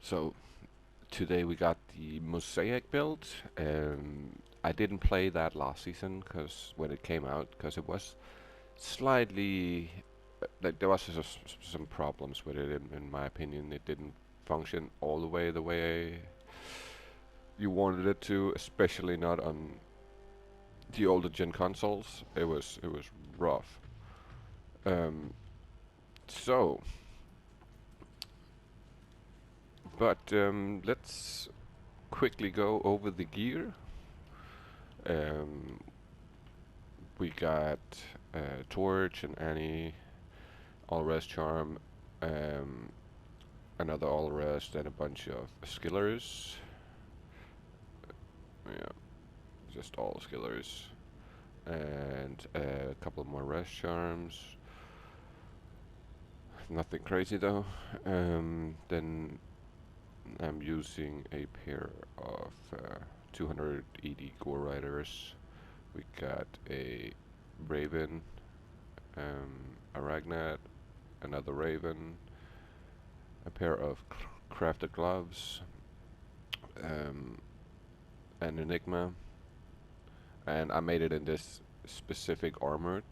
So today we got the Mosaic build. I didn't play that last season because when it came out, because it was slightly like there was some problems with it. In my opinion, it didn't function all the way you wanted it to, especially not on the older gen consoles. It was rough. Um, so, but let's quickly go over the gear. Um, we got Torch and Annie, all rest charm, um, another all rest, and a bunch of skillers. Yeah, just all skillers, and a couple more rest charms. Nothing crazy though. Then I'm using a pair of 280 Gore Riders. We got a Raven, Arachnid, another Raven, a pair of crafted gloves, um, an Enigma, and I made it in this specific armor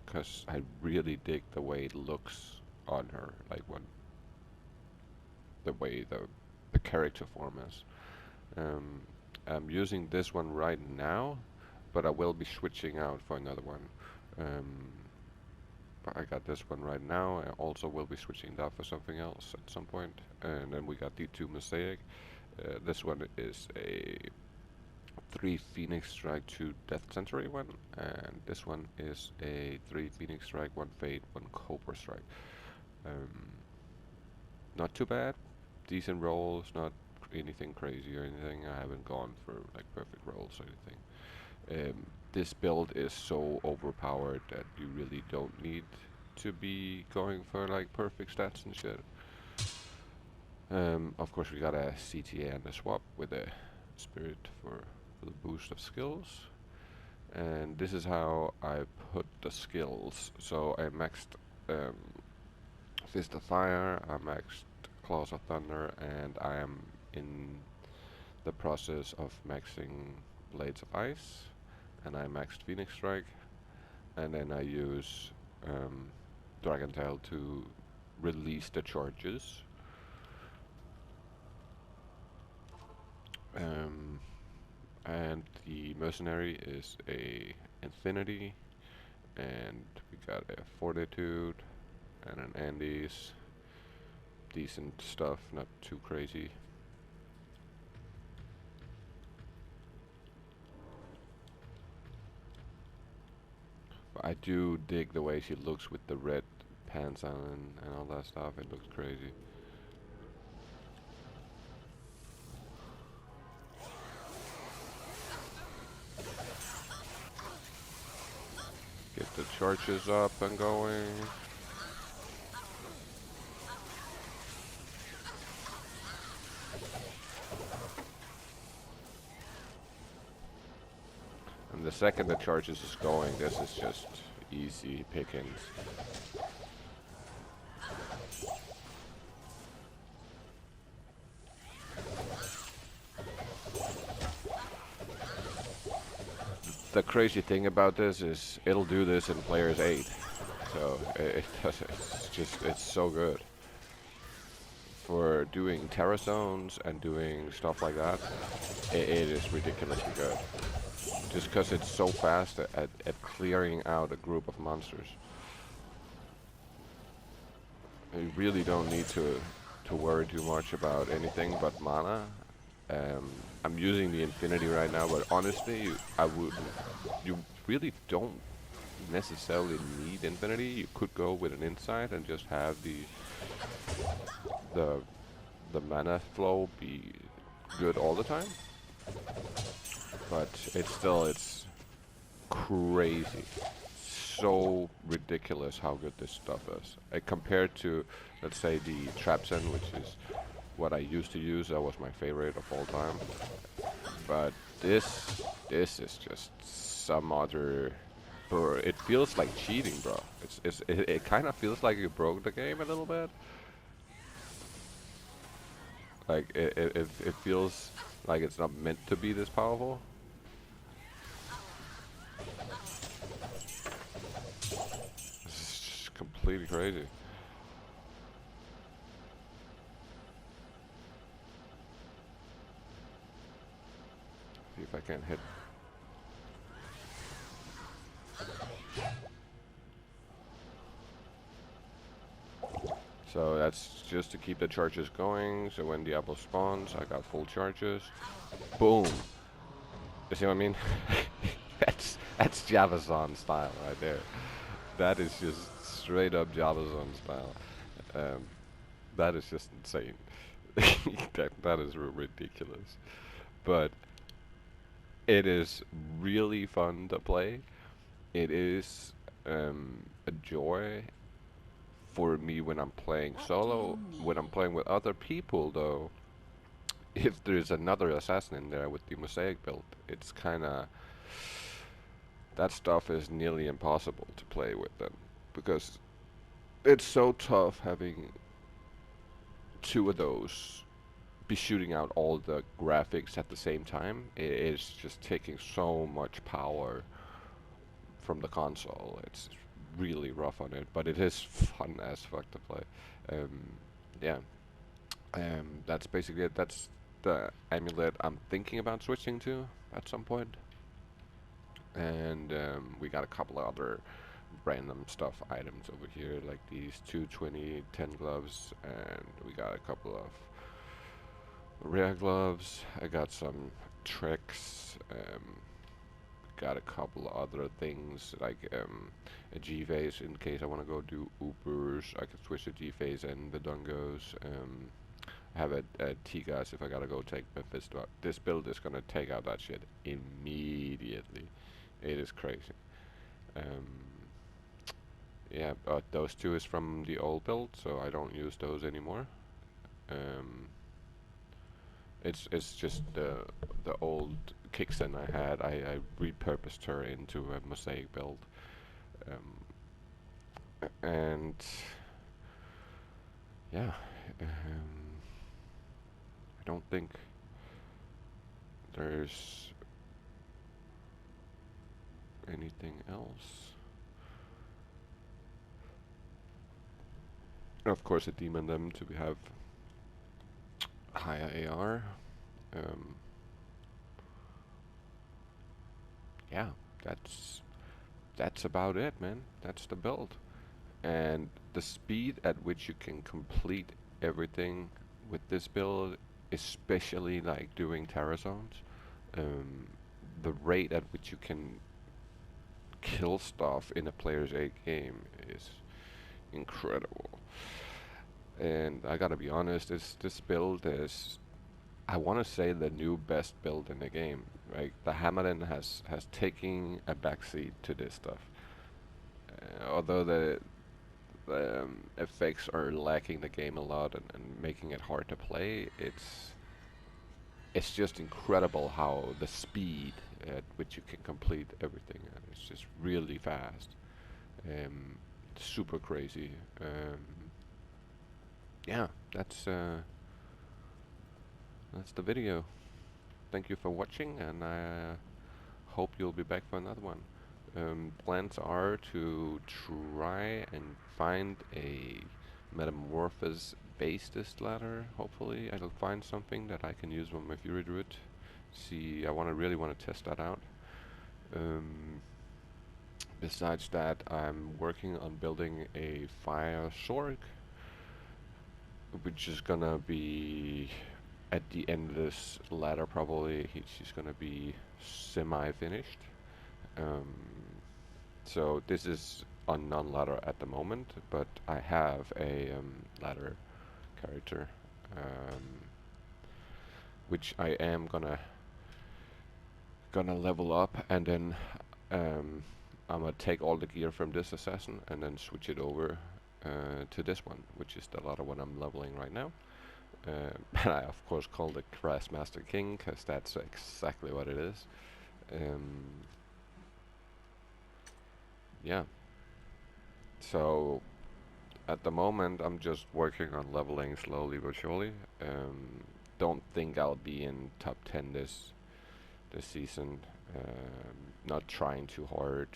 because I really dig the way it looks on her, like when the way the character form is. Um, I'm using this one right now, but I will be switching out for another one. Um, but I got this one right now. I also will be switching that for something else at some point. And then we got D2 Mosaic. This one is a 3 Phoenix Strike, 2 Death Century one, and this one is a 3 Phoenix Strike, 1 Fade, 1 Cobra Strike. Um, Not too bad, decent rolls, not anything crazy or anything. I haven't gone for like perfect rolls or anything. This build is so overpowered that you really don't need to be going for like perfect stats and shit. Of course, we got a CTA and a swap with a spirit for the boost of skills. And this is how I put the skills. So I maxed um, Fist of Fire, I maxed Claws of Thunder, and I am in the process of maxing Blades of Ice. And I maxed Phoenix Strike, and then I use Dragon Tail to release the charges. Um, and the Mercenary is a Infinity, and we got a Fortitude and an Andes. Decent stuff, not too crazy. But I do dig the way she looks with the red pants on and all that stuff. It looks crazy. Get the charges up and going. And the second the charges is going, this is just easy pickings. The crazy thing about this is it'll do this in players 8. So it does, it's so good. For doing terror zones and doing stuff like that, it is ridiculously good. Just because it's so fast at clearing out a group of monsters. You really don't need to worry too much about anything but mana. I'm using the Infinity right now, but honestly, you really don't necessarily need Infinity. You could go with an Insight and just have the the mana flow be good all the time. But it's crazy, so ridiculous how good this stuff is. Compared to, let's say, the Trapsen, which is what I used to use. That was my favorite of all time. But this is just some other. Bro, it feels like cheating, bro. It kind of feels like you broke the game a little bit. Like it feels like it's not meant to be this powerful. This is just completely crazy. See if I can hit. So that's just to keep the charges going. So when Diablo spawns, I got full charges. Boom. You see what I mean? that's Javazon style right there. That is just straight up Javazon style. Um, that is just insane. That is ridiculous. But it is really fun to play. It is a joy for me when I'm playing solo. When I'm playing with other people, though, if there's another assassin in there with the Mosaic build, it's kind of that stuff is nearly impossible to play with them because it's so tough having two of those be shooting out all the graphics at the same time. It is just taking so much power from the console. It's really rough on it, but it is fun as fuck to play. Um, yeah, that's basically it. That's the amulet I'm thinking about switching to at some point. And we got a couple of other random stuff items over here, like these 220 10 gloves, and we got a couple of rare gloves. I got some tricks. Got a couple of other things like a G-phase in case I want to go do Ubers. I can switch the G-phase and the Dungos. I have a T-gas if I gotta go take Mephisto out. This build is gonna take out that shit immediately. It is crazy. Um, yeah, but those two is from the old build, so I don't use those anymore. Um, it's just the old Kixen I had. I repurposed her into a Mosaic build, and yeah, I don't think there's anything else. Of course, a demon them to have higher AR. Um, yeah, that's about it, man. That's the build. And the speed at which you can complete everything with this build, especially like doing terror zones, um, the rate at which you can kill stuff in a player's A game is incredible. And I gotta be honest, this build is, I want to say, the new best build in the game. Right, the Hammerden has taken a backseat to this stuff. Although the effects are lacking the game a lot and making it hard to play, it's just incredible how the speed at which you can complete everything. And it's just really fast. Super crazy. Yeah, that's the video. Thank you for watching, and I hope you'll be back for another one. Plans are to try and find a metamorphosis based ladder. Hopefully, I'll find something that I can use with my Fury Druid. See, I really want to test that out. Besides that, I'm working on building a fire sword, which is gonna be at the end of this ladder probably. She's gonna be semi-finished. Um, so this is on non-ladder at the moment, but I have a ladder character, which I am gonna level up, and then I'm gonna take all the gear from this assassin and then switch it over to this one, which is the ladder one I'm leveling right now. And I of course call it Master King because that's exactly what it is. Yeah. So at the moment I'm just working on leveling slowly but surely. don't think I'll be in top 10 this season. Not trying too hard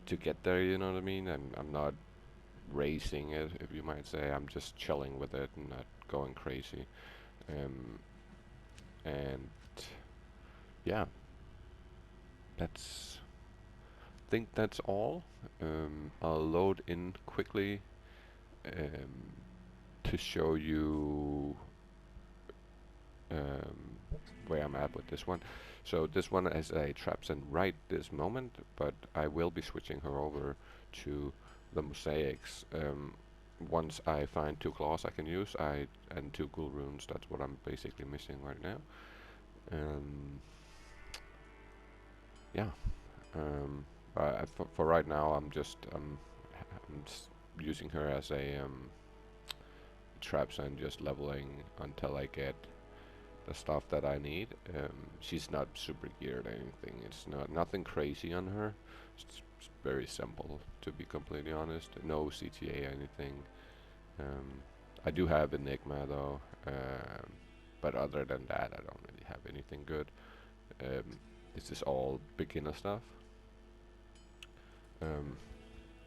to get there, you know what I mean? I'm not racing it, if you might say. I'm just chilling with it and not going crazy. And yeah, that's think that's all. I'll load in quickly to show you where I'm at with this one. So this one is a Trapsen right this moment, but I will be switching her over to the Mosaics. Once I find 2 claws I can use, and 2 cool runes. That's what I'm basically missing right now. Yeah. For right now, I'm just using her as a traps and just leveling until I get the stuff that I need. She's not super geared or anything. It's nothing crazy on her. It's very simple, to be completely honest. No CTA or anything. I do have Enigma though, but other than that, I don't really have anything good. This is all beginner stuff.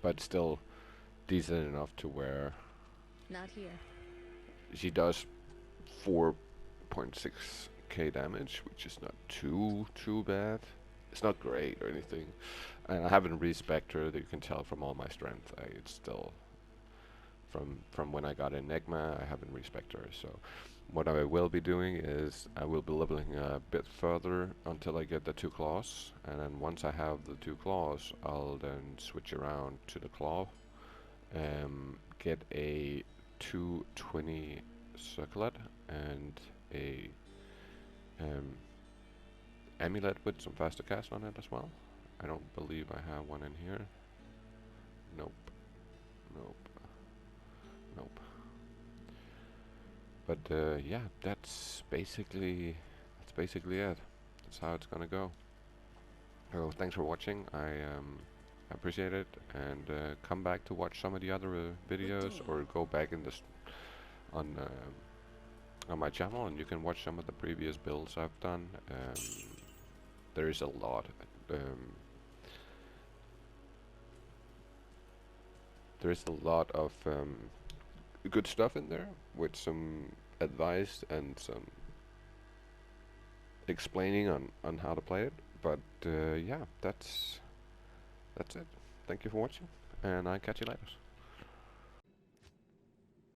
But still decent enough to where Not here. she does 4.6k damage, which is not too bad. It's not great or anything, and I haven't respec'd her. You can tell from all my strength. It's still from when I got Enigma. I haven't respec'd her. So what I will be doing is I will be leveling a bit further until I get the 2 claws, and then once I have the 2 claws, I'll then switch around to the claw, get a 220 circlet and a amulet with some faster cast on it as well. I don't believe I have one in here. Nope. But yeah, that's basically it. That's how it's gonna go. So thanks for watching. I appreciate it, and come back to watch some of the other videos, or go back in this on my channel, and you can watch some of the previous builds I've done. There is a lot. There is a lot of good stuff in there, with some advice and some explaining on how to play it. But yeah, that's it. Thank you for watching, and I'll catch you later.